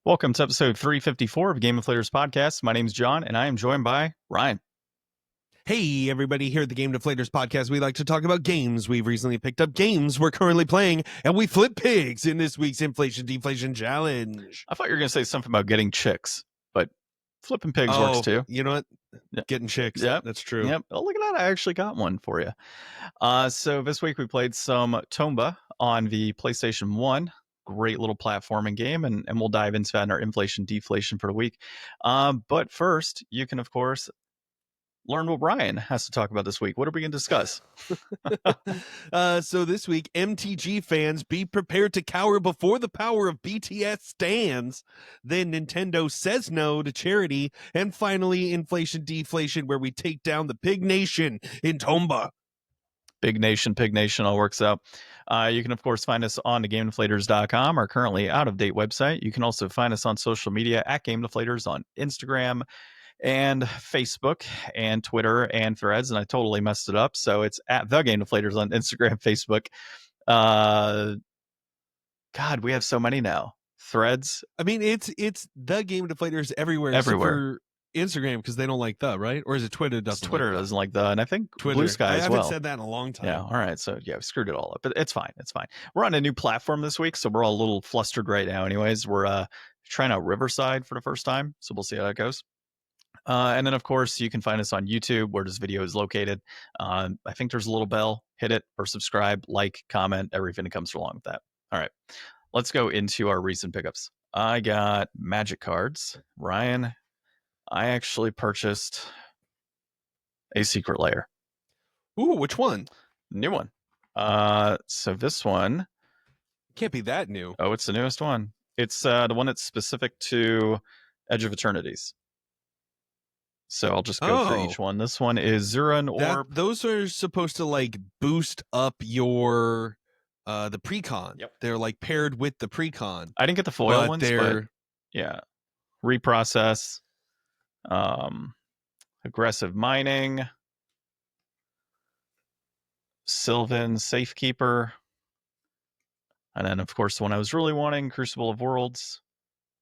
Welcome to episode 354 of Game Deflators podcast. My name is John, and I am joined by Ryan. Hey, everybody, here at the Game Deflators podcast, we like to talk about games. We've recently picked up games we're currently playing, and we flip pigs in this week's Inflation Deflation Challenge. I thought you were going to say something about getting chicks, but flipping pigs works too. You know what? Yep. Getting chicks. Yep. That's true. Yep. Oh, look at that. I actually got one for you. So this week we played some Tomba on the PlayStation 1. Great little platforming game, and we'll dive into that in our Inflation Deflation for the week. But first, you can, of course, learn what Brian has to talk about this week. What are we going to discuss? So this week, MTG fans, be prepared to cower before the power of BTS stands. Then Nintendo says no to charity. And finally, Inflation Deflation, where we take down the Pig Nation in Tomba. Pig Nation all works out. You can, of course, find us on the GameDeflators.com, our currently out-of-date website. You can also find us on social media at Game Deflators on Instagram and Facebook and Twitter and Threads, and I totally messed it up. So it's at the Game Deflators on Instagram, Facebook. God, we have so many now. Threads. I mean, it's the Game Deflators everywhere. For Instagram, because they don't like the, right? Or is it Twitter doesn't Twitter like doesn't like the, and I think Twitter. Blue Sky as well. I haven't said that in a long time. Yeah, all right. So yeah, we screwed it all up, but it's fine. It's fine. We're on a new platform this week, so we're all a little flustered right now. Anyways, we're trying out Riverside for the first time, so we'll see how that goes. And then, of course, you can find us on YouTube, where this video is located. I think there's a little bell. Hit it or subscribe, like, comment, everything that comes along with that. All right, let's go into our recent pickups. I got Magic cards. Ryan, I actually purchased a Secret Lair. Ooh, which one? New one. So this one can't be that new. Oh, it's the newest one. It's the one that's specific to Edge of Eternities. So I'll just go through each one. This one is Zuran Orb. Those are supposed to like boost up your the precon. Yep. They're like paired with the precon. I didn't get the foil ones, but yeah. Reprocess, aggressive mining, Sylvan Safekeeper, and then of course the one I was really wanting, Crucible of Worlds,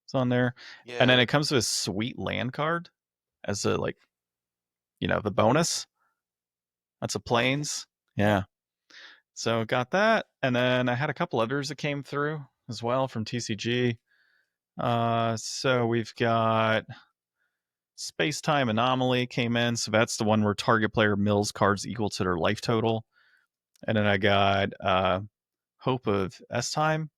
is on there. Yeah. And then it comes with a sweet land card as a, like, you know, the bonus. That's a Plains. Yeah. So got that. And then I had a couple others that came through as well from TCG. So we've got Space Time Anomaly came in. So that's the one where target player mills cards equal to their life total. And then I got Hope of S-Time,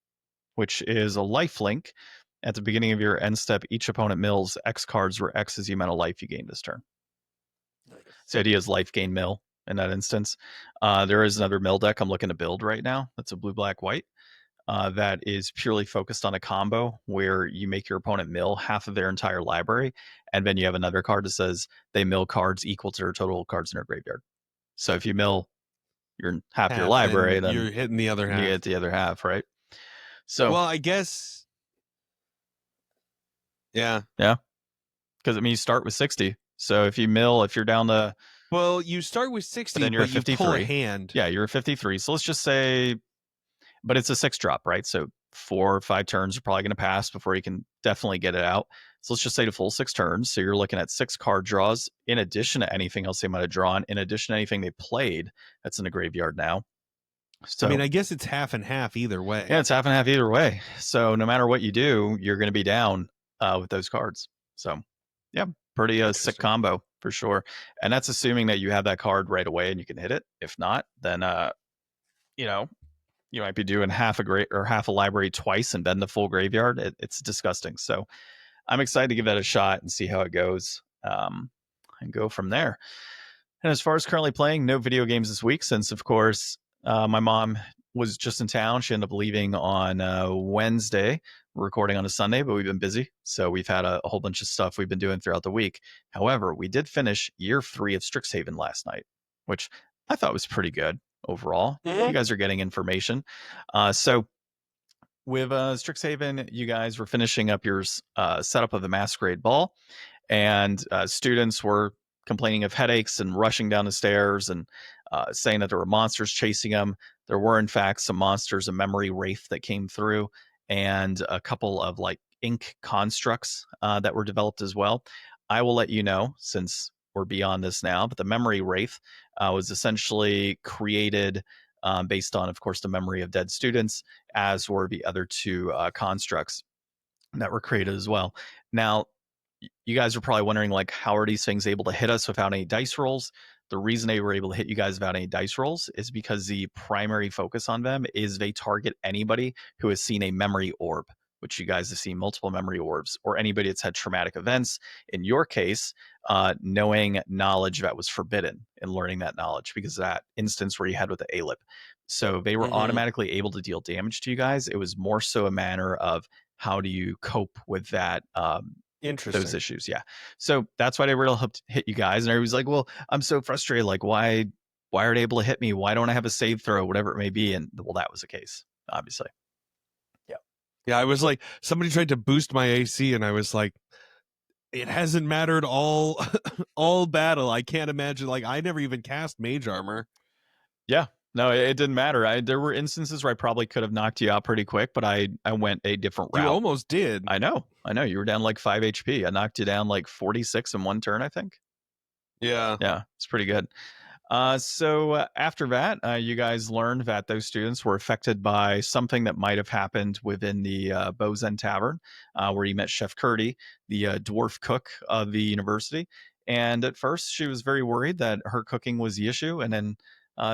which is a life link. At the beginning of your end step, each opponent mills X cards where X is the amount of life you gain this turn. Nice. So the idea is life gain mill in that instance. There is another mill deck I'm looking to build right now. That's a blue, black, white. That is purely focused on a combo where you make your opponent mill half of their entire library, and then you have another card that says they mill cards equal to their total cards in their graveyard. So if you mill your half your library, then you're hitting the other half. You get the other half, right? So, well, I guess. Yeah. Because I mean, you start with 60. So if you're down to, well, you start with 60, then you're but 53. You pull a hand. Yeah, you're 53. So let's just say, but it's a 6 drop, right? So 4 or 5 turns are probably going to pass before you can definitely get it out. So let's just say the full 6 turns. So you're looking at 6 card draws in addition to anything else they might have drawn, in addition to anything they played that's in the graveyard now. So, I mean, I guess it's half and half either way. Yeah, it's half and half either way. So no matter what you do, you're going to be down with those cards. So yeah, pretty sick combo for sure. And that's assuming that you have that card right away and you can hit it. If not, then you know, you might be doing half a library twice and then the full graveyard. It's disgusting. So I'm excited to give that a shot and see how it goes, and go from there. And as far as currently playing, no video games this week, since of course my mom was just in town. She ended up leaving on Wednesday. We're recording on a Sunday, but we've been busy. So we've had a whole bunch of stuff we've been doing throughout the week. However, we did finish year 3 of Strixhaven last night, which I thought was pretty good overall. Mm-hmm. You guys are getting information. So with Strixhaven, you guys were finishing up your setup of the Masquerade Ball, and students were complaining of headaches and rushing down the stairs and saying that there were monsters chasing them. There were, in fact, some monsters, a memory wraith that came through, and a couple of like ink constructs that were developed as well. I will let you know, since we're beyond this now, but the memory wraith was essentially created based on, of course, the memory of dead students, as were the other two constructs that were created as well. Now, you guys are probably wondering, like, how are these things able to hit us without any dice rolls? The reason they were able to hit you guys without any dice rolls is because the primary focus on them is they target anybody who has seen a memory orb, which you guys have seen multiple memory orbs, or anybody that's had traumatic events. In your case, knowing knowledge that was forbidden and learning that knowledge because of that instance where you had with the ALIP. So they were automatically able to deal damage to you guys. It was more so a matter of how do you cope with that those issues. Yeah. So that's why they were able to hit you guys. And everybody's like, well, I'm so frustrated. Like, why are they able to hit me? Why don't I have a save throw? Whatever it may be. And well, that was the case, obviously. Yeah. Yeah. I was like, somebody tried to boost my AC and I was like, it hasn't mattered all all battle. I can't imagine. Like, I never even cast mage armor. Yeah. No, it didn't matter. There were instances where I probably could have knocked you out pretty quick, but I went a different route. You almost did. I know. You were down like 5 HP. I knocked you down like 46 in one turn, I think. Yeah. Yeah, it's pretty good. So after that, you guys learned that those students were affected by something that might have happened within the Bozen Tavern, where you met Chef Curdy, the dwarf cook of the university. And at first, she was very worried that her cooking was the issue, and then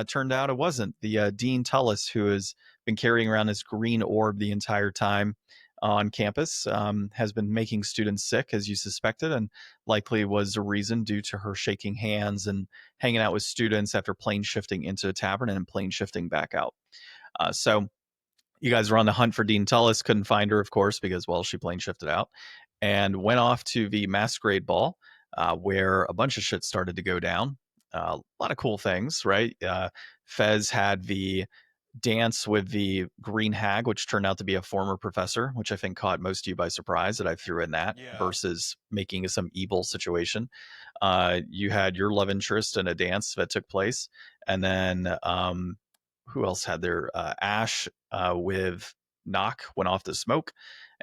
turned out it wasn't. The Dean Tullis, who has been carrying around this green orb the entire time on campus, has been making students sick, as you suspected, and likely was a reason due to her shaking hands and hanging out with students after plane shifting into a tavern and plane shifting back out. So you guys were on the hunt for Dean Tullis, couldn't find her, of course, because, well, she plane shifted out, and went off to the masquerade ball, where a bunch of shit started to go down. A lot of cool things, right? Fez had the dance with the green hag, which turned out to be a former professor, which I think caught most of you by surprise that I threw in that, versus making some evil situation. You had your love interest in a dance that took place, and then who else had their Ash with Knock went off to smoke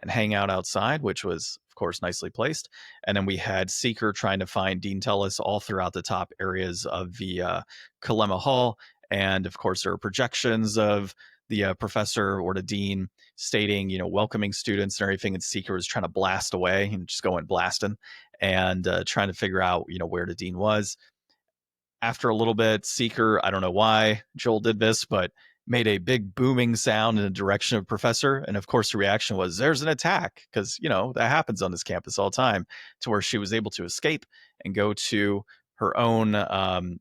and hang out outside, which was, of course, nicely placed. And then we had Seeker trying to find Dean Tullis all throughout the top areas of the Kalema Hall. And of course, there are projections of the professor or the dean stating, welcoming students and everything. And Seeker was trying to blast away and just going blasting and trying to figure out, where the dean was. After a little bit, Seeker, I don't know why Joel did this, but made a big booming sound in the direction of Professor. And of course, the reaction was, there's an attack, because, that happens on this campus all the time, to where she was able to escape and go to her own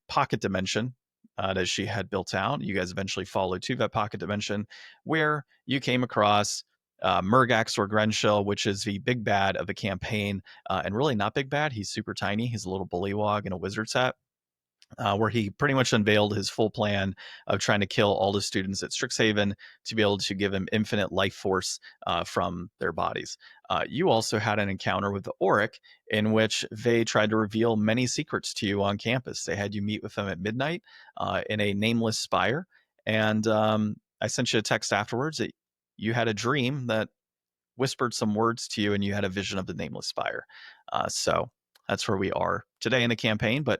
pocket dimension that she had built out. You guys eventually followed to that pocket dimension, where you came across Murgax or Grenshell, which is the big bad of the campaign. And really not big bad. He's super tiny. He's a little bullywog in a wizard's hat. Where he pretty much unveiled his full plan of trying to kill all the students at Strixhaven to be able to give them infinite life force from their bodies. You also had an encounter with the Auric in which they tried to reveal many secrets to you on campus. They had you meet with them at midnight in a nameless spire. And I sent you a text afterwards that you had a dream that whispered some words to you and you had a vision of the nameless spire. So that's where we are today in the campaign. But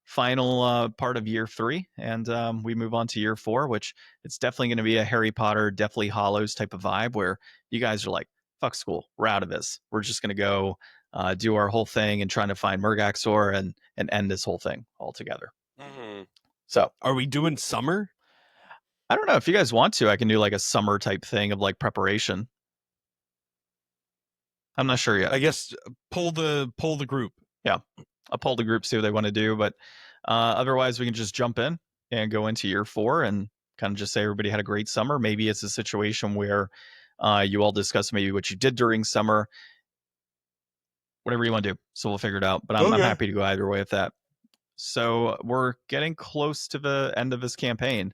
final part of year 3, and we move on to year 4, which it's definitely going to be a Harry Potter, Deathly Hallows type of vibe, where you guys are like, fuck school, we're out of this, we're just going to go do our whole thing and trying to find Murgaxor and end this whole thing altogether. So are we doing summer? I don't know. If you guys want to, I can do like a summer type thing of like preparation. I'm not sure yet. I guess pull the group. Yeah, I'll poll the group, see what they want to do, but otherwise we can just jump in and go into year 4 and kind of just say everybody had a great summer. Maybe it's a situation where you all discuss maybe what you did during summer, whatever you want to do. So we'll figure it out, but I'm happy to go either way with that. So we're getting close to the end of this campaign.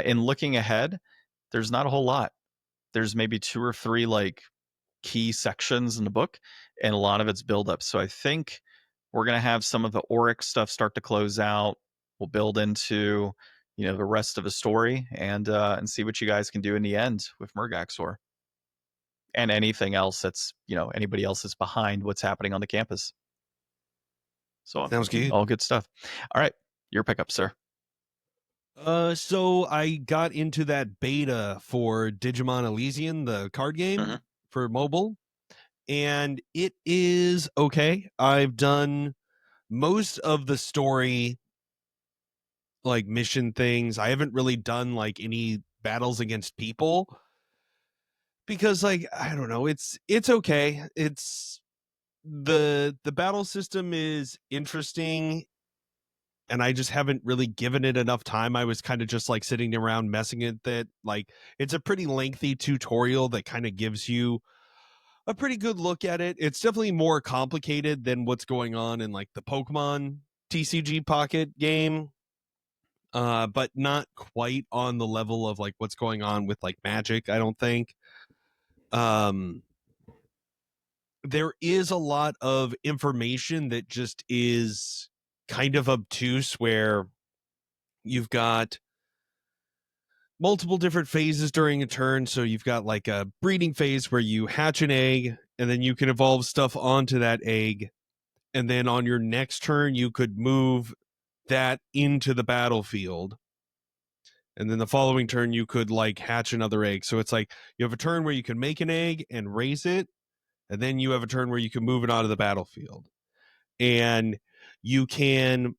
In looking ahead, there's not a whole lot. There's maybe 2 or 3 like key sections in the book, and a lot of it's build up. So I think we're going to have some of the Auric stuff start to close out. We'll build into, the rest of the story and see what you guys can do in the end with Murgaxor. and anything else that's, anybody else is behind what's happening on the campus. So sounds good. All good stuff. All right, your pickup, sir. So I got into that beta for Digimon Elysian, the card game for mobile, and it is okay. I've done most of the story, like mission things. I haven't really done like any battles against people because, like, I don't know, it's okay. It's the battle system is interesting, and I just haven't really given it enough time. I was kind of just like sitting around messing it. That like it's a pretty lengthy tutorial that kind of gives you a pretty good look at it. It's definitely more complicated than what's going on in like the Pokemon TCG Pocket game, but not quite on the level of like what's going on with like Magic, I don't think. There is a lot of information that just is kind of obtuse, where you've got multiple different phases during a turn. So you've got like a breeding phase where you hatch an egg and then you can evolve stuff onto that egg. And then on your next turn, you could move that into the battlefield. And then the following turn, you could like hatch another egg. So it's like you have a turn where you can make an egg and raise it. And then you have a turn where you can move it onto the battlefield. And you can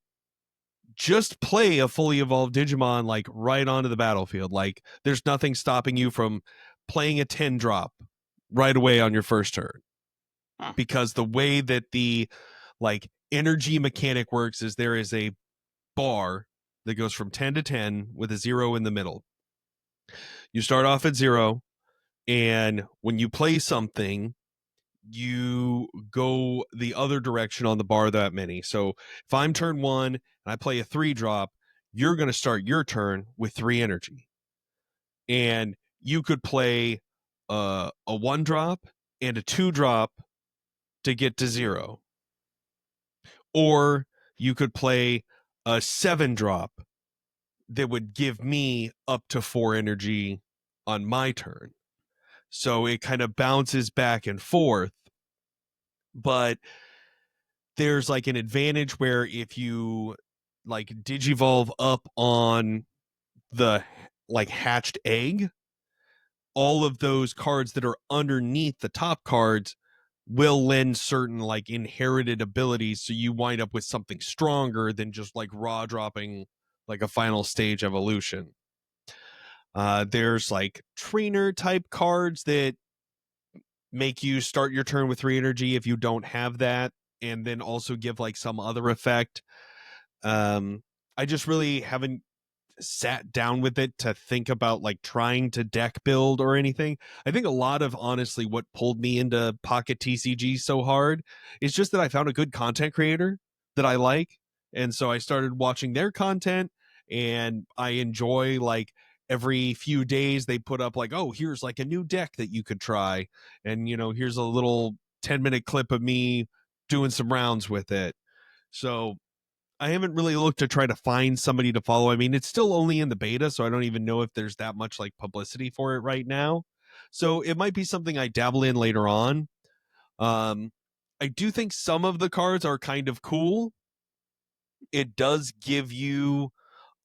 just play a fully evolved Digimon like right onto the battlefield. Like there's nothing stopping you from playing a 10 drop right away on your first turn. Because the way that the like energy mechanic works is there is a bar that goes from 10 to 10 with a 0 in the middle. You start off at 0, and when you play something, you go the other direction on the bar that many. So if I'm turn 1 and I play a 3 drop, you're going to start your turn with 3 energy. And you could play a 1 drop and a 2 drop to get to 0. Or you could play a 7 drop that would give me up to 4 energy on my turn. So it kind of bounces back and forth. But there's like an advantage where if you like digivolve up on the like hatched egg, all of those cards that are underneath the top cards will lend certain like inherited abilities, so you wind up with something stronger than just like raw dropping like a final stage evolution. There's like trainer type cards that make you start your turn with 3 energy if you don't have that, and then also give like some other effect. I just really haven't sat down with it to think about like trying to deck build or anything. I think a lot of honestly what pulled me into Pocket TCG so hard is just that I found a good content creator that I like, and so I started watching their content, and I enjoy like every few days they put up like, oh, here's like a new deck that you could try, and here's a little 10-minute clip of me doing some rounds with it. So I haven't really looked to try to find somebody to follow. I mean, it's still only in the beta, so I don't even know if there's that much like publicity for it right now. So it might be something I dabble in later on. I do think some of the cards are kind of cool. It does give you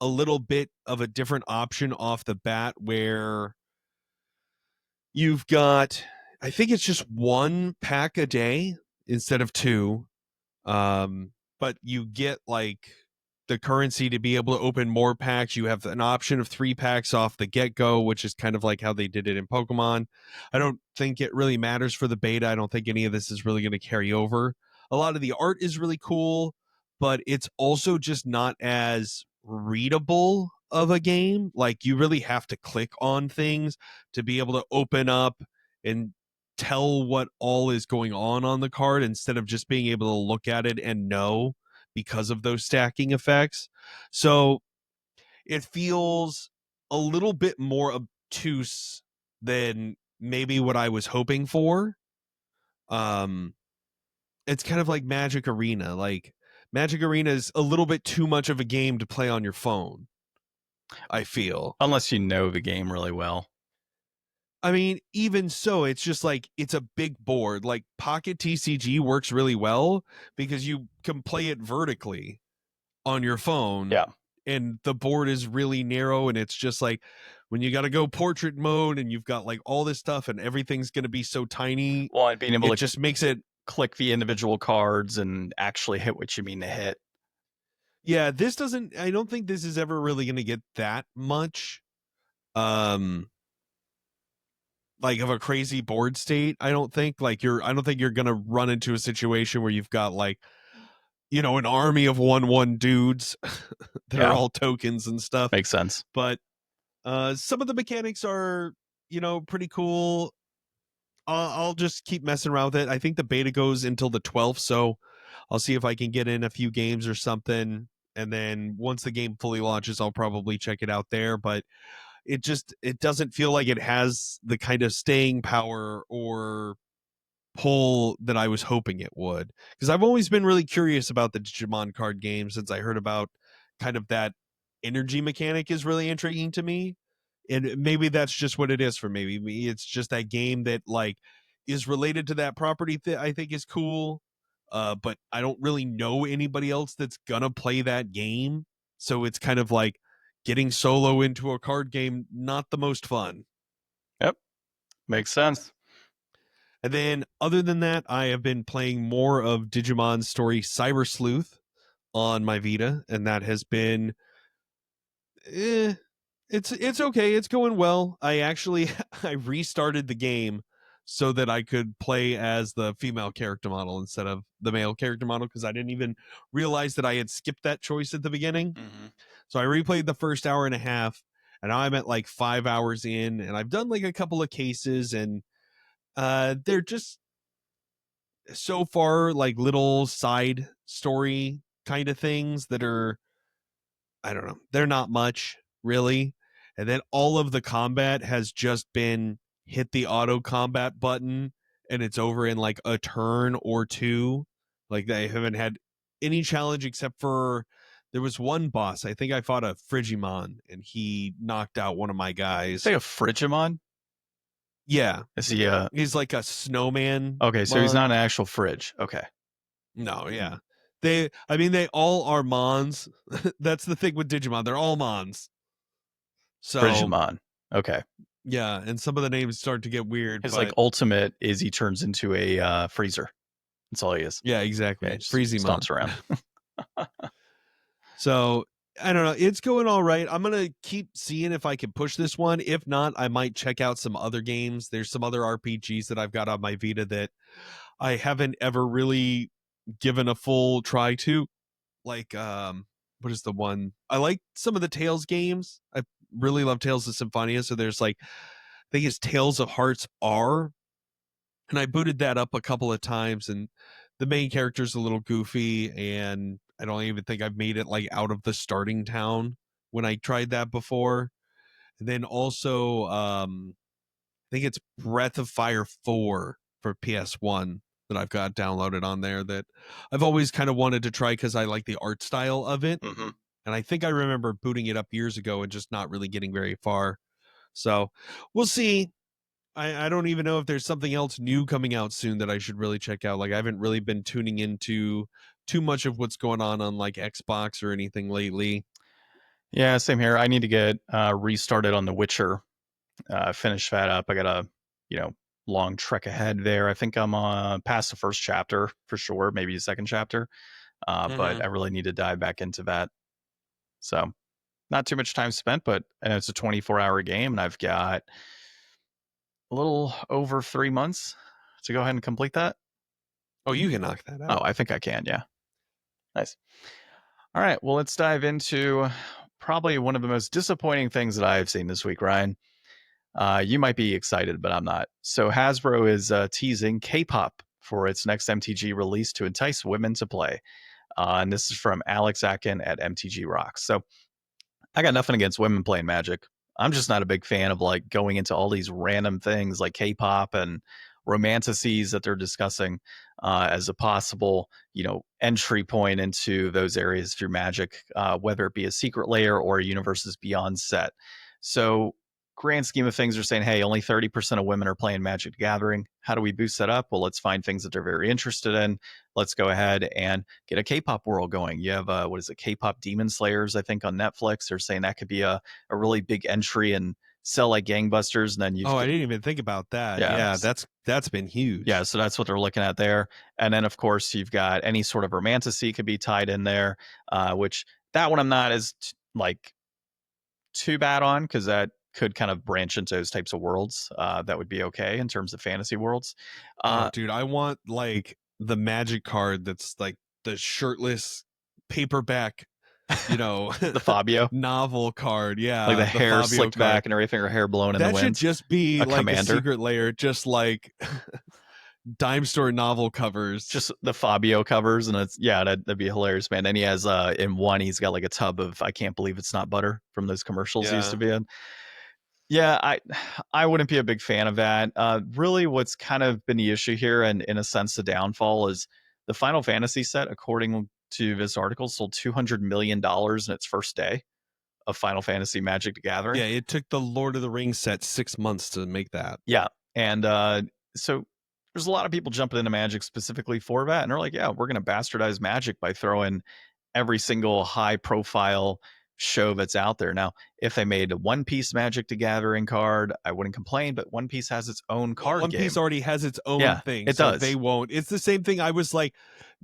a little bit of a different option off the bat, where you've got, I think it's just 1 pack a day instead of 2. But you get like the currency to be able to open more packs. You have an option of 3 packs off the get-go, which is kind of like how they did it in Pokemon. I don't think it really matters for the beta. I don't think any of this is really going to carry over. A lot of the art is really cool, but it's also just not as readable of a game. Like you really have to click on things to be able to open up and tell what all is going on the card, instead of just being able to look at it and know, because of those stacking effects. So it feels a little bit more obtuse than maybe what I was hoping for. It's kind of like Magic Arena. Like Magic Arena is a little bit too much of a game to play on your phone, I feel. Unless you know the game really well. I mean, even so, it's just like it's a big board. Like Pocket TCG works really well because you can play it vertically on your phone. Yeah. And the board is really narrow, and it's just like when you got to go portrait mode and you've got like all this stuff and everything's going to be so tiny. Well, and being able It to just makes it. click the individual cards and actually hit what you mean to hit. Yeah, this doesn't. I don't think this is ever really going to get that much. Like of a crazy board state. I don't think you're gonna run into a situation where you've got like, you know, an army of 1/1 dudes that are Yeah. all tokens and stuff. Makes sense. But some of the mechanics are, you know, pretty cool. I'll just keep messing around with it. I think the beta goes until the 12th, so I'll see if I can get in a few games or something. And then once the game fully launches, I'll probably check it out there. But it doesn't feel like it has the kind of staying power or pull that I was hoping it would, because I've always been really curious about the Digimon card game since I heard about kind of that energy mechanic is really intriguing to me. And maybe that's just what it is for me. Maybe it's just that game that like is related to that property that I think is cool. But I don't really know anybody else that's gonna play that game. So it's kind of like getting solo into a card game, not the most fun. Yep. Makes sense. And then other than that, I have been playing more of Digimon Story Cyber Sleuth on my Vita, and that has been it's okay. It's going well. I actually I restarted the game so that I could play as the female character model instead of the male character model, because I didn't even realize that I had skipped that choice at the beginning. Mm-hmm. So I replayed the first hour and a half, and now I'm at like 5 hours in, and I've done like a couple of cases, and they're just so far like little side story kind of things that are, I don't know, they're not much really. And then all of the combat has just been hit the auto combat button and it's over in like a turn or two. Like they haven't had any challenge except for there was one boss. I think I fought a Frigimon and he knocked out one of my guys. Say a Frigimon? Yeah. Is he He's like a snowman. okay, so he's not an actual fridge. Okay. No, yeah. They all are Mons. That's the thing with Digimon. They're all Mons. So Frigimon. Okay. yeah, and some of the names start to get weird. His But like ultimate is he turns into a freezer. That's all he is. yeah, exactly. Okay, just Freezymon. stomps around. So I don't know. It's going all right. I'm gonna keep seeing if I can push this one. If not, I might check out some other games. There's some other RPGs that I've got on my Vita that I haven't ever really given a full try to. Like what is the one? I like some of the Tales games. I really love Tales of Symphonia. So there's like, I think it's Tales of Hearts R, and I booted that up a couple of times, and the main character's a little goofy, and I don't even think I've made it like out of the starting town when I tried that before. And then also I think it's Breath of Fire 4 for PS1 that I've got downloaded on there that I've always kind of wanted to try because I like the art style of it. Mm-hmm. And I think I remember booting it up years ago and just not really getting very far. So we'll see. I don't even know if there's something else new coming out soon that I should really check out. Like I haven't really been tuning into too much of what's going on like Xbox or anything lately. Yeah, same here. I need to get restarted on The Witcher. Finish that up. I got a long trek ahead there. I think I'm past the first chapter for sure, maybe the second chapter. But I really need to dive back into that. So not too much time spent, but and it's a 24-hour game, and I've got a little over 3 months to go ahead and complete that. Oh, you can knock that out. Oh, I think I can. Yeah. Nice. All right. Well, let's dive into probably one of the most disappointing things that I've seen this week, Ryan. You might be excited, but I'm not. So Hasbro is teasing K-pop for its next MTG release to entice women to play. And this is from Alex Atkin at MTG Rocks. So I got nothing against women playing Magic. I'm just not a big fan of like going into all these random things like K-pop and romanticities that they're discussing as a possible, entry point into those areas through Magic, whether it be a Secret Lair or a Universes Beyond set. So grand scheme of things, are saying, hey, only 30% of women are playing Magic the Gathering. How do we boost that up? Well, let's find things that they're very interested in. Let's go ahead and get a K-pop world going. You have what is it, K-pop Demon Slayers, I think, on Netflix. They're saying that could be a really big entry and sell like gangbusters. And then you've I didn't even think about that. Yeah. That's been huge. Yeah, so that's what they're looking at there. And then, of course, you've got any sort of romantasy could be tied in there, which that one I'm not as too bad on, because that could kind of branch into those types of worlds. That would be okay in terms of fantasy worlds. Dude, I want like the Magic card that's like the shirtless paperback, the Fabio novel card. Yeah, like the hair Fabio slicked card. back and everything, her hair blown in the wind. That should just be a like commander. a secret layer, just like dime store novel covers, just the Fabio covers. And it's that'd be hilarious, man. Then he has in one, he's got like a tub of I can't believe it's not butter from those commercials he used to be in. Yeah, I wouldn't be a big fan of that. Really, what's kind of been the issue here, and in a sense the downfall, is the Final Fantasy set, according to this article, sold $200 million in its first day of Final Fantasy Magic the Gathering. Yeah, it took the Lord of the Rings set 6 months to make that. Yeah, and so there's a lot of people jumping into Magic specifically for that, and they're like, yeah, we're going to bastardize Magic by throwing every single high-profile show that's out there. Now, if they made a One Piece Magic the Gathering card, I wouldn't complain, but One Piece has its own card game. One Piece already has its own thing. It does. They won't. It's the same thing. I was like,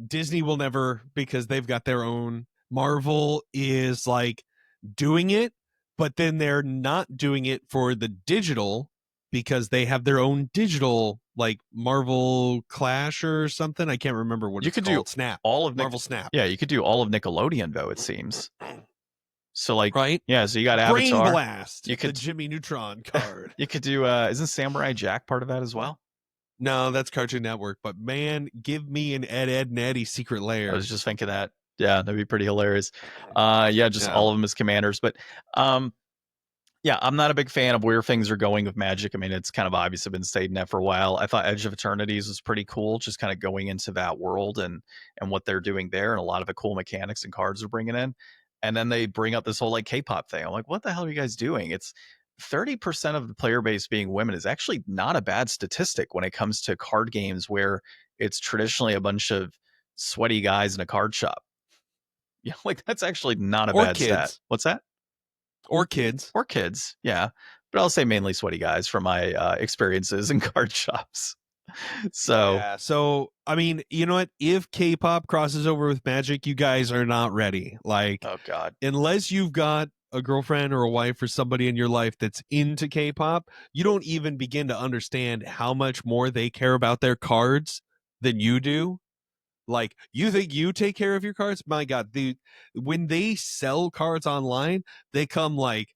Disney will never, because they've got their own. Marvel is like doing it, but then they're not doing it for the digital because they have their own digital, like Marvel Clash or something. I can't remember what it's called. Snap. All of Marvel Snap. Yeah, you could do all of Nickelodeon, though, it seems. So like, right? Yeah, so you got Brain Avatar. Blast. You could the Jimmy Neutron card. You could do isn't Samurai Jack part of that as well? No, that's Cartoon Network. But man, give me an Ed and Eddie secret lair. I was just thinking that. Yeah, that'd be pretty hilarious. All of them as commanders. But yeah, I'm not a big fan of where things are going with Magic. I mean, it's kind of obviously been stating that for a while. I thought Edge of Eternities was pretty cool, just kind of going into that world and what they're doing there, and a lot of the cool mechanics and cards they're bringing in. And then they bring up this whole like K-pop thing. I'm like, what the hell are you guys doing? It's 30% of the player base being women is actually not a bad statistic when it comes to card games where it's traditionally a bunch of sweaty guys in a card shop. Yeah, like that's actually not a bad stat. What's that? Or kids. Yeah. But I'll say mainly sweaty guys from my experiences in card shops. So I mean, you know what? If K-pop crosses over with Magic, you guys are not ready. Like, oh god, unless you've got a girlfriend or a wife or somebody in your life that's into K-pop, you don't even begin to understand how much more they care about their cards than you do. Like, you think you take care of your cards? My god, when they sell cards online, they come like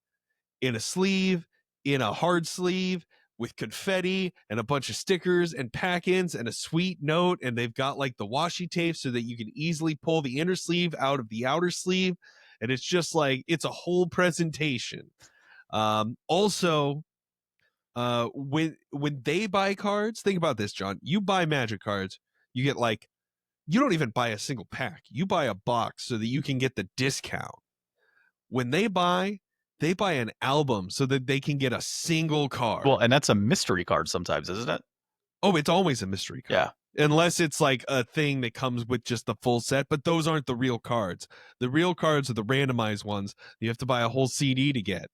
in a sleeve, in a hard sleeve, with confetti and a bunch of stickers and pack-ins and a sweet note, and they've got like the washi tape so that you can easily pull the inner sleeve out of the outer sleeve, and it's just like, it's a whole presentation. Also, when they buy cards, think about this, John. You buy Magic cards, you get like, you don't even buy a single pack. You buy a box so that you can get the discount. When they buy an album so that they can get a single card. Well, and that's a mystery card sometimes, isn't it? Oh, it's always a mystery card. Yeah. Unless it's like a thing that comes with just the full set, but those aren't the real cards. The real cards are the randomized ones. You have to buy a whole CD to get.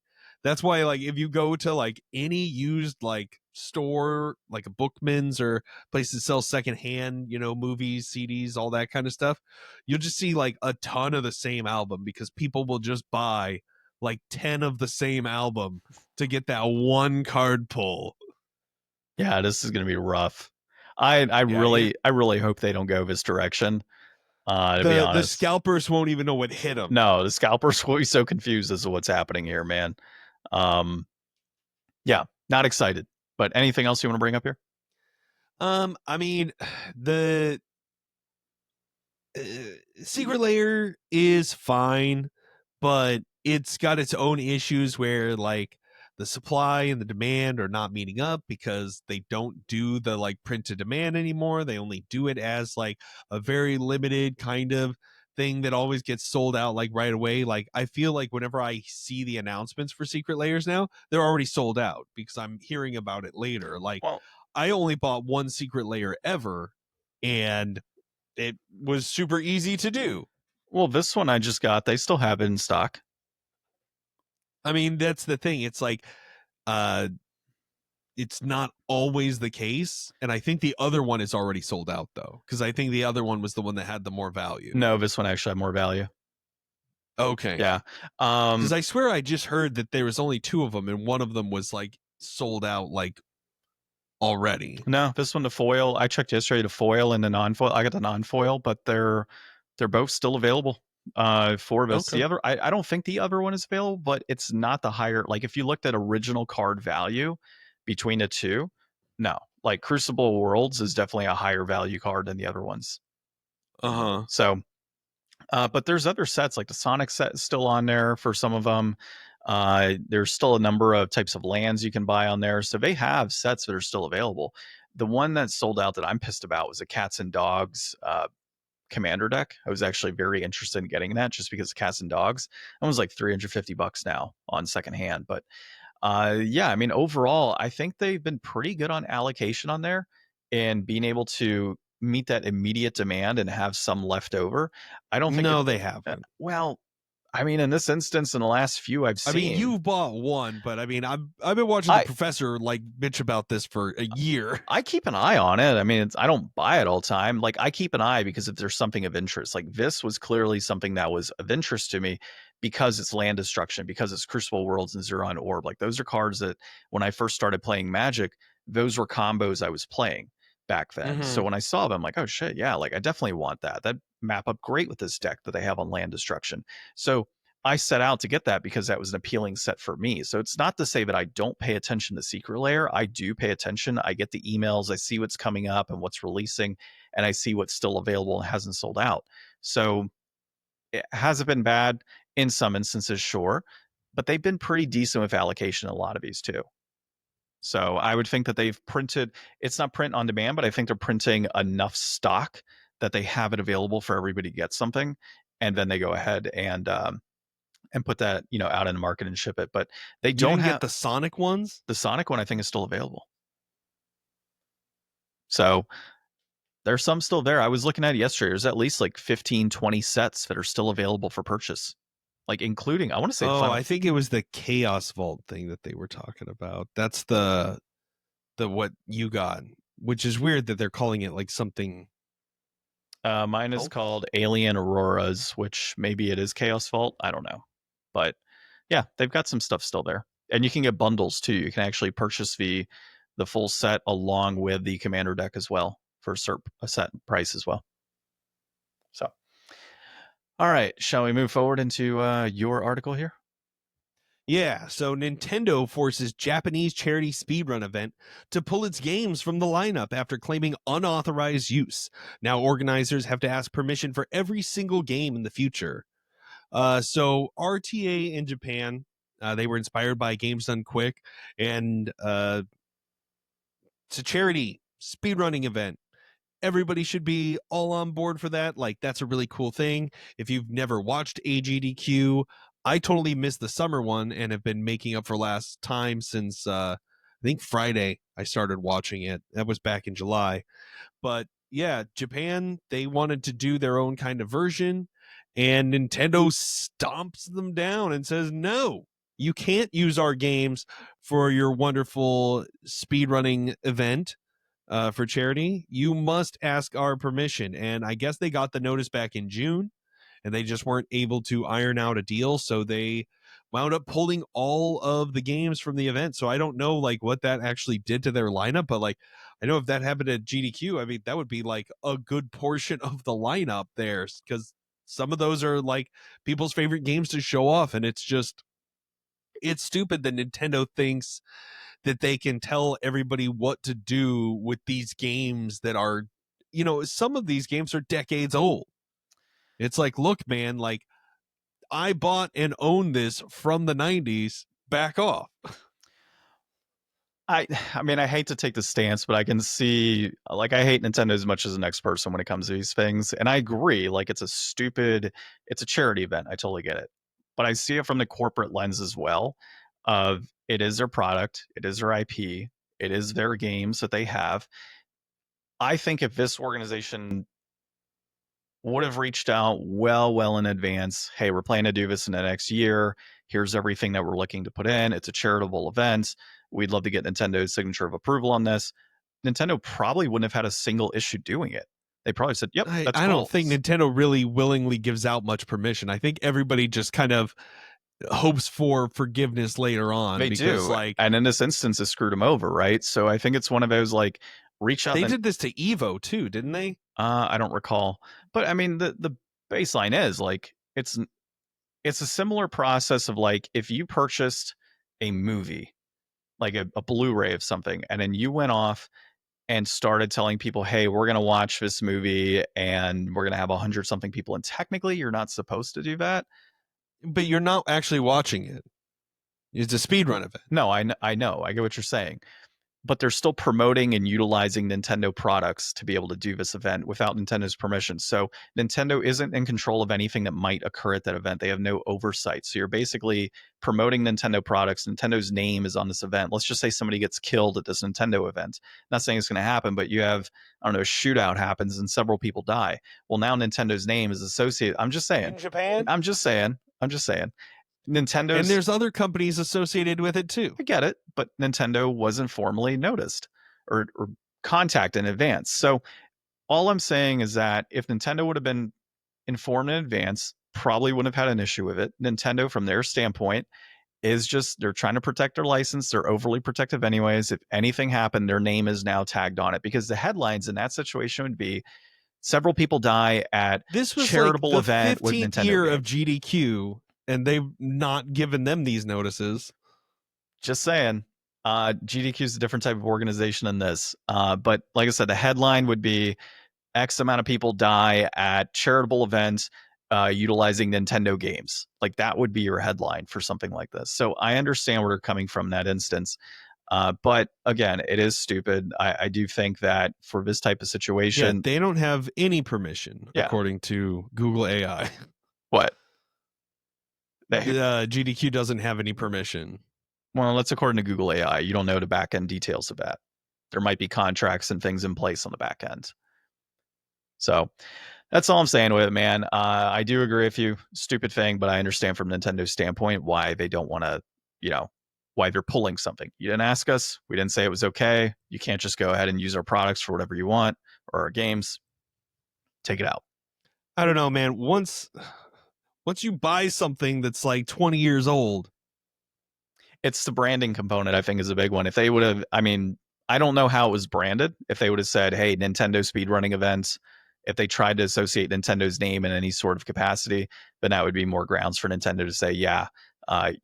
That's why, like, if you go to like any used like store, like a Bookman's or place that sells secondhand, movies, CDs, all that kind of stuff, you'll just see like a ton of the same album because people will just buy like 10 of the same album to get that one card pull. Yeah, this is going to be rough. I really hope they don't go this direction. To be honest, the scalpers won't even know what hit them. No, the scalpers will be so confused as to what's happening here, man. Yeah, not excited. But anything else you want to bring up here? I mean, the secret layer is fine, but it's got its own issues where like the supply and the demand are not meeting up because they don't do the like print to demand anymore. They only do it as like a very limited kind of thing that always gets sold out like right away. Like I feel like whenever I see the announcements for Secret Layers now, they're already sold out because I'm hearing about it later. Like Well, I only bought one Secret Layer ever, and it was super easy to do. well, this one I just got, they still have it in stock. I mean, that's the thing. It's like it's not always the case, and I think the other one is already sold out though, because I think the other one was the one that had the more value. No, this one actually had more value. Okay. Yeah. Because I swear I just heard that there was only 2 of them, and one of them was like sold out like already. No, this one, the foil, I checked yesterday, the foil and the non-foil. I got the non-foil, but they're both still available for this. Okay. The other, I don't think the other one is available, but it's not the higher. Like if you looked at original card value between the two, no. Like Crucible Worlds is definitely a higher value card than the other ones. Uh-huh. So, but there's other sets like the Sonic set is still on there for some of them. There's still a number of types of lands you can buy on there. So they have sets that are still available. The one that sold out that I'm pissed about was a Cats and Dogs commander deck. I was actually very interested in getting that just because Cats and Dogs. It was like $350 now on secondhand. But yeah, I mean, overall, I think they've been pretty good on allocation on there and being able to meet that immediate demand and have some left over. I don't think No, it, they haven't. well, I mean, in this instance, in the last few I've I seen, mean, you bought one, but I mean, I've been watching the I professor like bitch about this for a year. I keep an eye on it. I mean, I don't buy it all the time. Like I keep an eye because if there's something of interest, like this was clearly something that was of interest to me because it's land destruction, because it's Crucible Worlds and Zero and Orb. Like those are cards that when I first started playing Magic, those were combos I was playing back then. So when I saw them, I'm like, oh shit, yeah, like I definitely want that. That map up great with this deck that they have on land destruction. So I set out to get that because that was an appealing set for me. So it's not to say that I don't pay attention to Secret Lair. I do pay attention. I get the emails, I see what's coming up and what's releasing, and I see what's still available and hasn't sold out. So it hasn't been bad in some instances, sure, but they've been pretty decent with allocation in a lot of these too. So I would think that they've printed, it's not print on demand, but I think they're printing enough stock that they have it available for everybody to get something. And then they go ahead and put that out in the market and ship it. But they You don't didn't have get the Sonic ones? the Sonic one. I think is still available. So there's some still there. I was looking at it yesterday. There's at least like 15, 20 sets that are still available for purchase, like including I want to say the Oh, final. I think it was the Chaos Vault thing that they were talking about. That's the what you got, which is weird that they're calling it like something. Mine is called Alien Auroras, which maybe it is Chaos Vault. I don't know, but yeah, they've got some stuff still there, and you can get bundles too. You can actually purchase the full set along with the commander deck as well for a set price as well. So, all right, shall we move forward into your article here? Yeah, so Nintendo forces Japanese charity speedrun event to pull its games from the lineup after claiming unauthorized use. Now organizers have to ask permission for every single game in the future. So RTA in Japan, they were inspired by Games Done Quick, and it's a charity speedrunning event. Everybody should be all on board for that. Like, that's a really cool thing. If you've never watched AGDQ, I totally missed the summer one and have been making up for last time since I think Friday I started watching it. That was back in July. But yeah, Japan, they wanted to do their own kind of version, and Nintendo stomps them down and says, no, you can't use our games for your wonderful speedrunning event for charity. You must ask our permission. And I guess they got the notice back in June, and they just weren't able to iron out a deal. So they wound up pulling all of the games from the event. So I don't know like what that actually did to their lineup, but like I know if that happened at GDQ, I mean that would be like a good portion of the lineup there, because some of those are like people's favorite games to show off, and it's stupid that Nintendo thinks that they can tell everybody what to do with these games that are, some of these games are decades old. It's like, look, man, like I bought and own this from the 90s, back off. I mean, I hate to take the stance, but I can see, like, I hate Nintendo as much as the next person when it comes to these things. And I agree, like, it's a charity event. I totally get it. But I see it from the corporate lens as well of it is their product, it is their IP, it is their games that they have. I think if this organization would have reached out well in advance. Hey, we're planning to do this in the next year. Here's everything that we're looking to put in. It's a charitable event. We'd love to get Nintendo's signature of approval on this. Nintendo probably wouldn't have had a single issue doing it. They probably said, yep, that's I cool. don't think Nintendo really willingly gives out much permission. I think everybody just kind of hopes for forgiveness later on. They because do. like And in this instance, it screwed them over, right? So I think it's one of those like reach out. they did this to Evo too, didn't they? I don't recall. But I mean, the baseline is like it's a similar process of like if you purchased a movie like a Blu-ray of something, and then you went off and started telling people, "Hey, we're gonna watch this movie, and we're gonna have 100 something people." And technically, you're not supposed to do that. But you're not actually watching it. It's a speedrun event. No, I know, I get what you're saying, but they're still promoting and utilizing Nintendo products to be able to do this event without Nintendo's permission. So Nintendo isn't in control of anything that might occur at that event. They have no oversight. So you're basically promoting Nintendo products. Nintendo's name is on this event. Let's just say somebody gets killed at this Nintendo event. Not saying it's going to happen, but you have, I don't know, a shootout happens and several people die. Well, now Nintendo's name is associated. I'm just saying. In Japan? I'm just saying. Nintendo's, and there's other companies associated with it too. I get it, but Nintendo wasn't formally noticed or contacted in advance. So all I'm saying is that if Nintendo would have been informed in advance, probably wouldn't have had an issue with it. Nintendo, from their standpoint, is just they're trying to protect their license. They're overly protective anyways. If anything happened, their name is now tagged on it because the headlines in that situation would be several people die at this was charitable like the event with 15th Nintendo year games. of GDQ, and they've not given them these notices. Just saying. GDQ is a different type of organization than this. But like I said, the headline would be X amount of people die at charitable events utilizing Nintendo games. Like that would be your headline for something like this. So I understand where you're coming from in that instance. But again, it is stupid. I do think that for this type of situation, Yeah, they don't have any permission, according to Google AI. What? GDQ doesn't have any permission. Well, that's according to Google AI. You don't know the back end details of that. There might be contracts and things in place on the back end. So that's all I'm saying with it, man. I do agree with you. Stupid thing, but I understand from Nintendo's standpoint why they don't want to, why they're pulling something. You didn't ask us. We didn't say it was okay. You can't just go ahead and use our products for whatever you want or our games. Take it out. I don't know, man. Once you buy something that's like 20 years old, it's the branding component, I think, is a big one. If they would have, I mean, I don't know how it was branded. If they would have said, hey, Nintendo speedrunning events, if they tried to associate Nintendo's name in any sort of capacity, then that would be more grounds for Nintendo to say, yeah,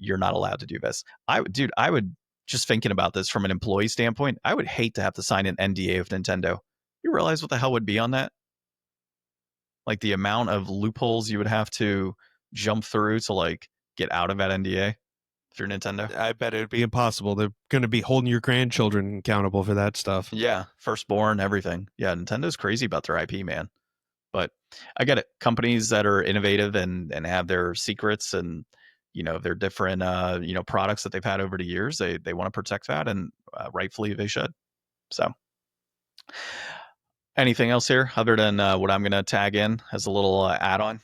you're not allowed to do this. I would, just thinking about this from an employee standpoint, I would hate to have to sign an NDA with Nintendo. You realize what the hell would be on that? Like the amount of loopholes you would have to jump through to like get out of that NDA if you're Nintendo. I bet it'd be impossible. They're going to be holding your grandchildren accountable for that stuff. Yeah, firstborn, everything. Yeah, Nintendo's crazy about their IP, man. But I get it. Companies that are innovative and have their secrets and their different products that they've had over the years, they want to protect that, and rightfully they should. So anything else here other than what I'm going to tag in as a little add-on?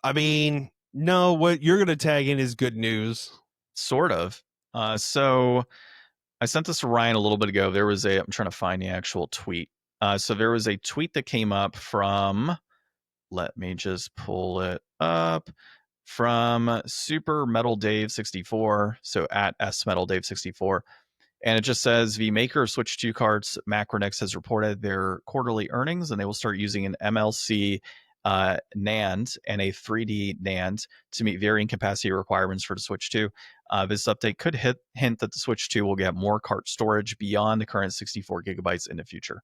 I mean, no, what you're going to tag in is good news. Sort of. So I sent this to Ryan a little bit ago. There was I'm trying to find the actual tweet. So there was a tweet that came up from, let me just pull it up, from Super Metal Dave 64. So at S Metal Dave 64. And it just says the maker of Switch 2 carts, Macronix, has reported their quarterly earnings, and they will start using an MLC NAND and a 3D NAND to meet varying capacity requirements for the Switch 2. This update could hint that the Switch 2 will get more cart storage beyond the current 64 gigabytes in the future.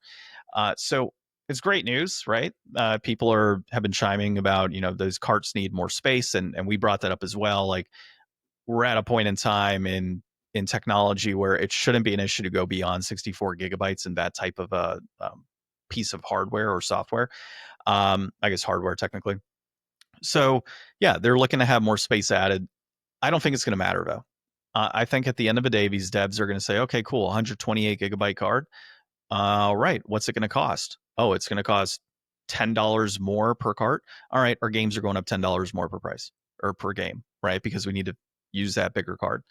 So it's great news, right? People have been chiming about, those carts need more space, and we brought that up as well. Like, we're at a point in time in in technology where it shouldn't be an issue to go beyond 64 gigabytes in that type of a piece of hardware or software. I guess hardware technically. So yeah, they're looking to have more space added. I don't think it's going to matter though. I think at the end of the day, these devs are going to say, okay, cool, 128 gigabyte card. All right, what's it going to cost? Oh, it's going to cost $10 more per cart. All right, our games are going up $10 more per price or per game, right? Because we need to use that bigger card.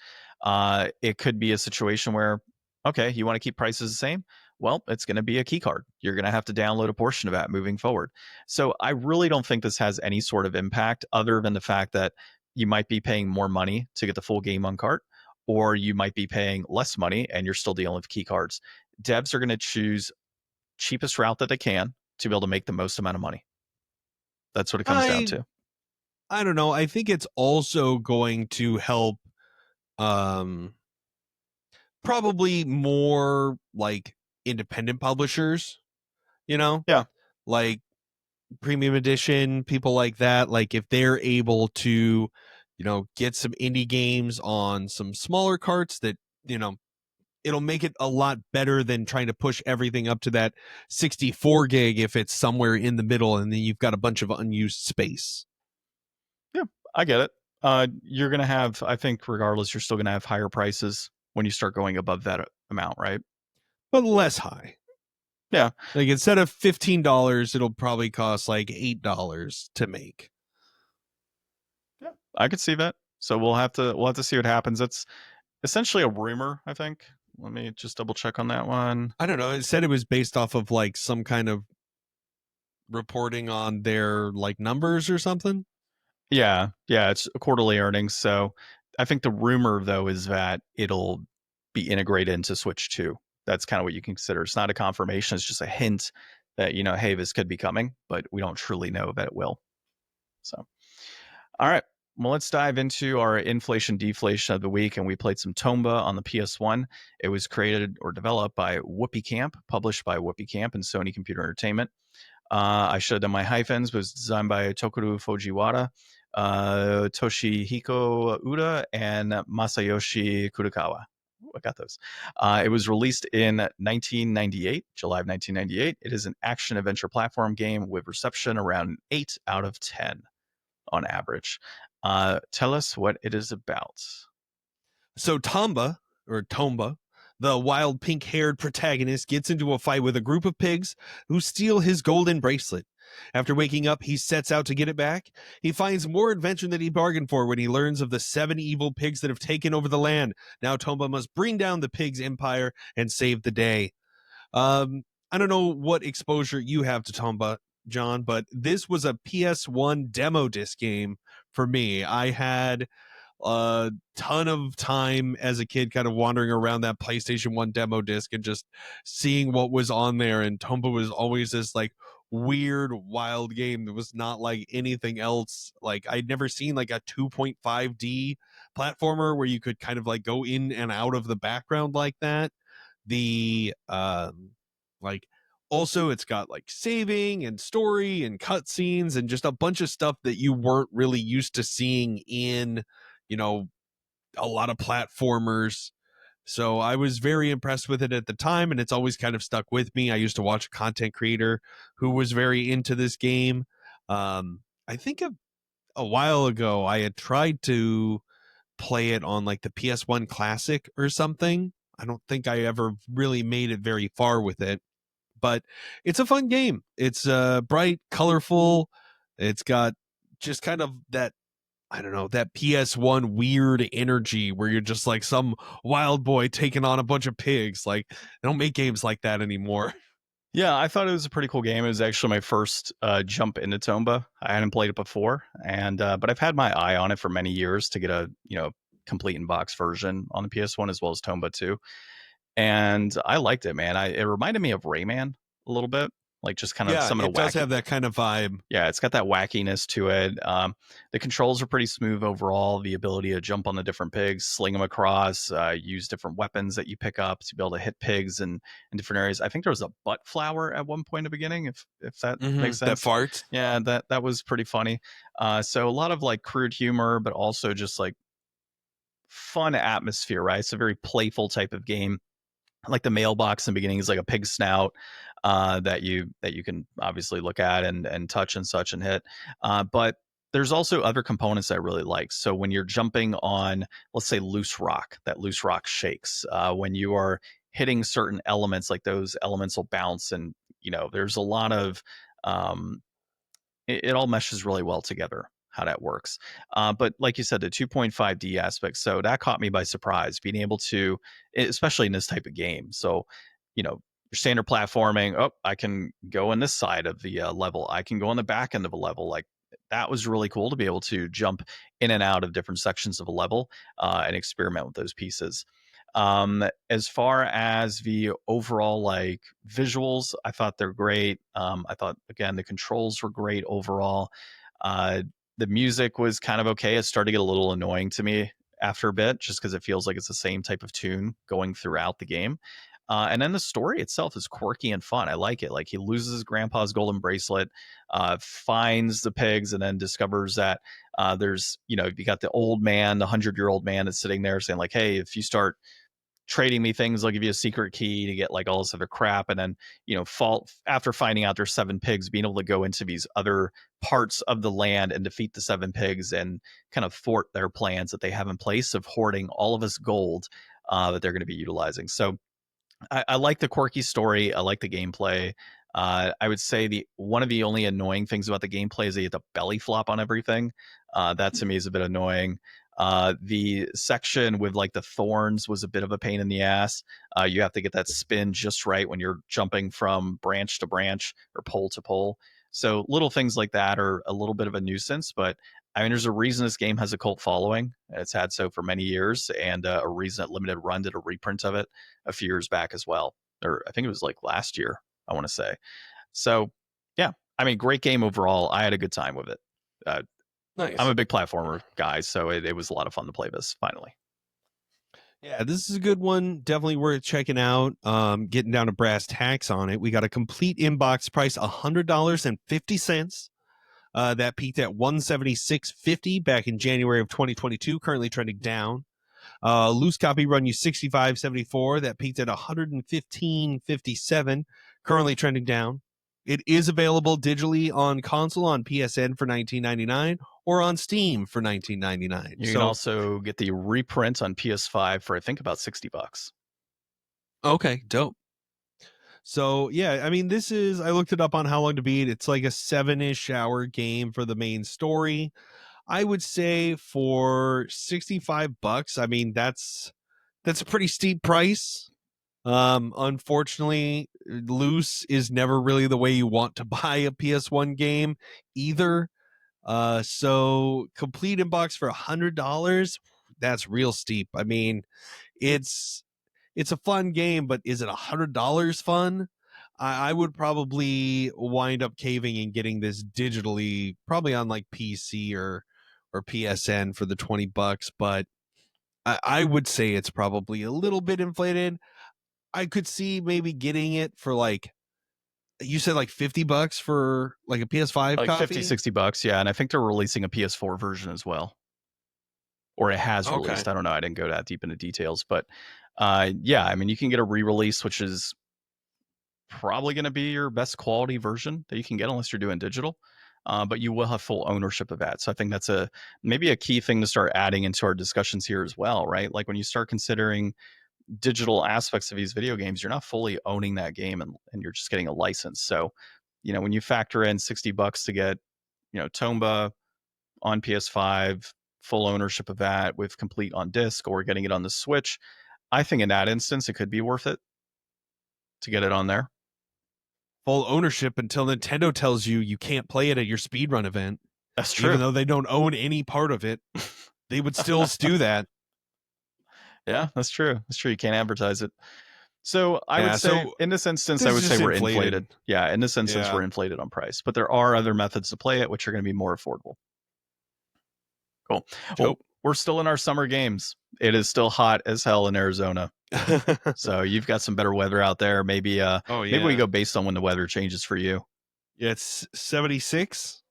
It could be a situation where, okay, you want to keep prices the same? Well, it's going to be a key card. You're going to have to download a portion of that moving forward. So I really don't think this has any sort of impact other than the fact that you might be paying more money to get the full game on cart, or you might be paying less money and you're still dealing with key cards. Devs are going to choose cheapest route that they can to be able to make the most amount of money. That's what it comes down to. I don't know. I think it's also going to help probably more like independent publishers, Yeah. like premium edition, people like that. Like if they're able to, get some indie games on some smaller carts that, it'll make it a lot better than trying to push everything up to that 64 gig if it's somewhere in the middle and then you've got a bunch of unused space. Yeah, I get it. You're going to have, I think, regardless, you're still going to have higher prices when you start going above that amount, right? But less high. Yeah. Like instead of $15, it'll probably cost like $8 to make. Yeah, I could see that. So we'll have to see what happens. It's essentially a rumor, I think. Let me just double check on that one. I don't know. It said it was based off of like some kind of reporting on their like numbers or something. Yeah, it's quarterly earnings. So I think the rumor though is that it'll be integrated into Switch 2. That's kind of what you can consider. It's not a confirmation, it's just a hint that, hey, this could be coming, but we don't truly know that it will. So, all right. Well, let's dive into our inflation deflation of the week. And we played some Tomba on the PS1. It was created or developed by Whoopee Camp, published by Whoopee Camp and Sony Computer Entertainment. I should have done my hyphens. Was designed by Tokaru Fujiwara, Toshihiko Uda, and Masayoshi Kurokawa. Ooh, I got those. It was released in 1998, July of 1998. It is an action adventure platform game with reception around 8 out of 10 on average. Tell us what it is about. So Tomba, the wild pink-haired protagonist, gets into a fight with a group of pigs who steal his golden bracelet. After waking up, he sets out to get it back. He finds more adventure than he bargained for when he learns of the 7 evil pigs that have taken over the land. Now Tomba must bring down the pigs' empire and save the day. I don't know what exposure you have to Tomba, John, but this was a PS1 demo disc game for me. I had a ton of time as a kid kind of wandering around that PlayStation 1 demo disc and just seeing what was on there. And Tomba was always this like weird, wild game that was not like anything else. Like I'd never seen like a 2.5D platformer where you could kind of like go in and out of the background like that. The like also it's got like saving and story and cutscenes and just a bunch of stuff that you weren't really used to seeing in a lot of platformers. So I was very impressed with it at the time, and it's always kind of stuck with me. I used to watch a content creator who was very into this game. I think a while ago I had tried to play it on like the PS1 Classic or something. I don't think I ever really made it very far with it, but it's a fun game. It's bright, colorful. It's got just kind of that, I don't know, that PS1 weird energy where you're just like some wild boy taking on a bunch of pigs. Like, they don't make games like that anymore. Yeah, I thought it was a pretty cool game. It was actually my first jump into Tomba. I hadn't played it before, and but I've had my eye on it for many years to get a complete in box version on the PS1 as well as Tomba 2. And I liked it, man. It reminded me of Rayman a little bit, like just kind of Yeah, some of it the does wacky. have that kind of vibe. Yeah, it's got that wackiness to it. The controls are pretty smooth overall. The ability to jump on the different pigs, sling them across, use different weapons that you pick up to be able to hit pigs in different areas. I think there was a butt flower at one point in the beginning, if that makes That sense. farts. Yeah, that was pretty funny. So a lot of like crude humor, but also just like fun atmosphere, right? It's a very playful type of game. Like the mailbox in the beginning is like a pig snout that you can obviously look at and touch and such and hit. But there's also other components that I really like. So when you're jumping on, let's say, loose rock, that loose rock shakes. When you are hitting certain elements, like those elements will bounce, and there's a lot of um, it all meshes really well together how that works. But like you said, the 2.5D aspect, so that caught me by surprise, being able to, especially in this type of game. So, your standard platforming, oh, I can go on this side of the level, I can go on the back end of a level. Like that was really cool to be able to jump in and out of different sections of a level and experiment with those pieces. As far as the overall like visuals, I thought they're great. I thought again the controls were great overall. Uh, the music was kind of okay. It started to get a little annoying to me after a bit, just because it feels like it's the same type of tune going throughout the game. And then the story itself is quirky and fun. I like it. Like he loses his grandpa's golden bracelet, finds the pigs, and then discovers that there's, you got the old man, the 100-year-old man that's sitting there saying like, hey, if you start trading me things, I'll give you a secret key to get like all this other crap. And then, after finding out there's 7 pigs, being able to go into these other parts of the land and defeat the 7 pigs and kind of thwart their plans that they have in place of hoarding all of this gold that they're going to be utilizing. So I like the quirky story. I like the gameplay. I would say the one of the only annoying things about the gameplay is that you have to belly flop on everything. That to me is a bit annoying. The section with like the thorns was a bit of a pain in the ass. You have to get that spin just right when you're jumping from branch to branch or pole to pole. So little things like that are a little bit of a nuisance, but I mean, there's a reason this game has a cult following. It's had so for many years, and a reason that Limited Run did a reprint of it a few years back as well. Or I think it was like last year, I want to say. So, yeah, I mean, great game overall. I had a good time with it. Nice. I'm a big platformer guy, so it was a lot of fun to play this finally. Yeah, this is a good one. Definitely worth checking out. Getting down to brass tacks on it. We got a complete inbox price, $100.50. That peaked at $176.50 back in January of 2022, currently trending down. Loose copy run you $65.74. That peaked at $115.57, currently trending down. It is available digitally on console on PSN for $19.99 or on Steam for $19.99. You can also get the reprint on PS5 for I think about $60. Okay, dope. So yeah, I mean, I looked it up on How Long to Beat. It's like a 7-ish hour game for the main story. I would say for $65, I mean, that's a pretty steep price. Unfortunately, loose is never really the way you want to buy a PS1 game either. So complete inbox for $100, that's real steep. I mean, it's a fun game, but is it $100 fun? I would probably wind up caving and getting this digitally, probably on like PC or PSN for the $20, but I would say it's probably a little bit inflated. I could see maybe getting it for like, you said like $50 for like a PS5 like copy? $50-$60, yeah. And I think they're releasing a PS4 version as well. Or it has released. I don't know. I didn't go that deep into details, but yeah, I mean, you can get a re-release, which is probably going to be your best quality version that you can get unless you're doing digital. But you will have full ownership of that. So I think that's maybe a key thing to start adding into our discussions here as well, right? Like when you start considering digital aspects of these video games, you're not fully owning that game and you're just getting a license. So, when you factor in $60 to get, Tomba on PS5, full ownership of that with complete on disc or getting it on the Switch, I think in that instance, it could be worth it to get it on there. Full ownership until Nintendo tells you can't play it at your speedrun event. That's true. Even though they don't own any part of it, they would still do that. Yeah, that's true. That's true. You can't advertise it. So I would say in this instance, I would say we're inflated. Yeah, in this instance, we're inflated on price. But there are other methods to play it, which are going to be more affordable. Cool. Well, we're still in our summer games. It is still hot as hell in Arizona. So you've got some better weather out there. Maybe maybe we go based on when the weather changes for you. Yeah, it's 76.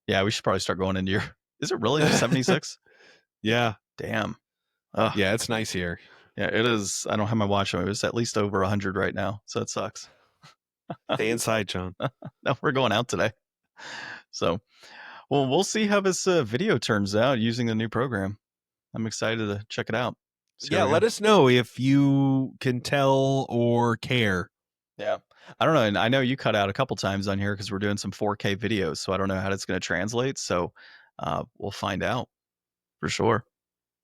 Yeah, we should probably start going into your. Is it really 76? Yeah. Damn. Yeah, it's nice here. Yeah, it is. I don't have my watch on. It's at least over 100 right now, so it sucks. Stay inside, John. No, we're going out today. So, well, we'll see how this video turns out using the new program. I'm excited to check it out. Yeah, let us know if you can tell or care. Yeah, I don't know. And I know you cut out a couple times on here because we're doing some 4K videos, so I don't know how that's going to translate. So we'll find out for sure.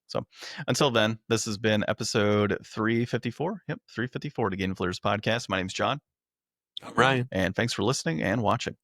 So until then, this has been episode 354. Yep, 354 to Game Deflators podcast. My name's John. I'm Ryan. And thanks for listening and watching.